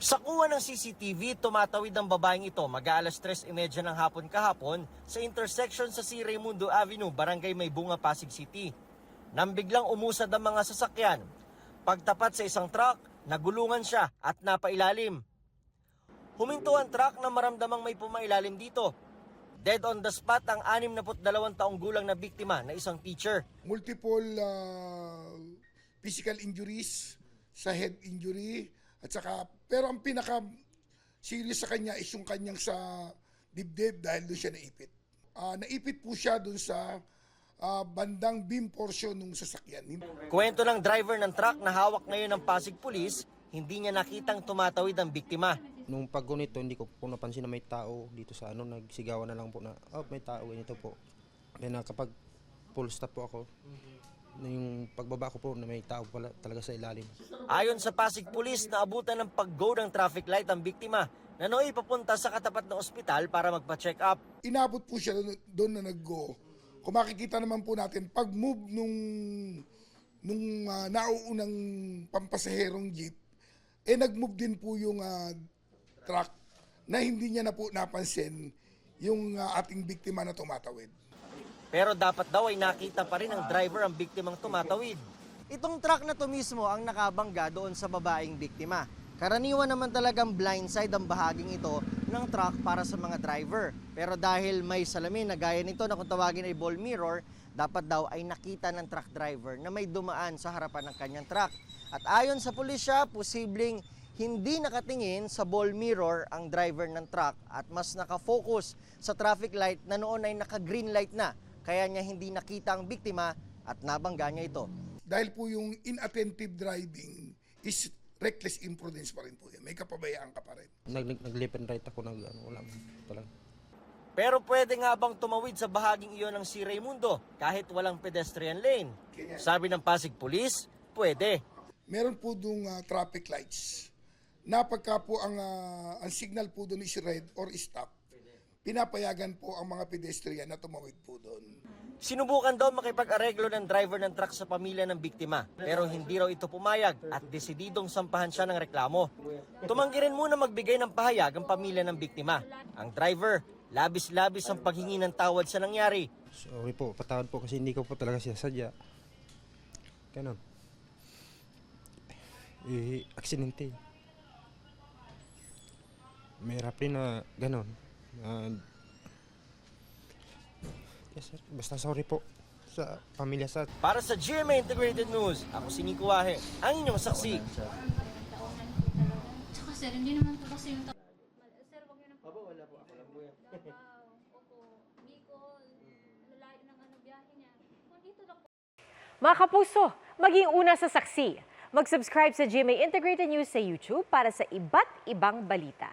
Sa kuha ng CCTV, tumatawid ang babaeng ito mag-aalas 3:30 ng hapon kahapon sa intersection sa C. Raimundo Avenue, Barangay Maybunga, Pasig City. Nang biglang umusad ang mga sasakyan. Pagtapat sa isang truck, nagulungan siya at napailalim. Huminto ang truck na maramdamang may pumailalim dito. Dead on the spot ang 62 taong gulang na biktima na isang teacher. Multiple physical injuries, sa head injury, at saka, pero ang pinaka serious sa kanya is yung kanyang sa dibdib dahil doon siya naipit. Naipit po siya doon sa bandang beam portion ng sasakyan. Kwento ng driver ng truck na hawak ngayon ng Pasig Police, hindi niya nakitang tumatawid ang biktima. Nung paggunito, hindi ko po napansin na may tao dito sa nagsigawan na lang po na, may tao, ganito po. Then kapag full stop po ako, yung pagbaba ko po na may tao pala talaga sa ilalim. Ayon sa Pasig Police, naabutan ng pag-go ng traffic light ang biktima na nooy papunta sa katapat na ospital para magpa-check up. Inabot po siya doon na nag-go. Kung makikita naman po natin, pag-move nung nauunang pampasaherong jeep, nag-move din po yung truck na hindi niya na po napansin yung ating biktima na tumatawid. Pero dapat daw ay nakita pa rin ng driver ang biktimang tumatawid. Itong truck na to mismo ang nakabangga doon sa babaeng biktima. Karaniwan naman talagang blindside ang bahaging ito ng truck para sa mga driver. Pero dahil may salamin na gaya nito na kung tawagin ay ball mirror, dapat daw ay nakita ng truck driver na may dumaan sa harapan ng kanyang truck. At ayon sa pulisya, posibleng hindi nakatingin sa ball mirror ang driver ng truck at mas nakafocus sa traffic light na noon ay naka-green light na. Kaya niya hindi nakita ang biktima at nabangga niya ito. Dahil po yung inattentive driving is reckless imprudence pa rin po yan. May kapabayaan ka pa rin. Nag-left and right ako, wala talaga. Pero pwede nga bang tumawid sa bahaging iyon ng C. Raimundo kahit walang pedestrian lane? Sabi ng Pasig Police, pwede. Meron po doong traffic lights na pagka po ang signal po doon is red or stop, pinapayagan po ang mga pedestrian na tumawid po doon. Sinubukan daw makipag-areglo ng driver ng truck sa pamilya ng biktima, pero hindi raw ito pumayag at desididong sampahan siya ng reklamo. Tumanggi rin muna magbigay ng pahayag ang pamilya ng biktima. Ang driver, labis-labis ang paghingi ng tawad sa nangyari. Sorry po, patawad po kasi hindi ko po talaga sinasadya. Ganon. Aksidente. Mahirap rin na ganon. Yes sir, basta sorry po sa pamilya sa... Para sa GMA Integrated News, ako si Nico Wahe, ang inyong saksi. Tsaka sir, hindi naman po kasi yung... Sir, wag niyo na po. Wala po, ako lang po yan. Opo, Bicol, lalayo ng biyahe niya. Kung dito lang po. Mga kapuso, maging una sa saksi. Mag-subscribe sa GMA Integrated News sa YouTube para sa iba't ibang balita.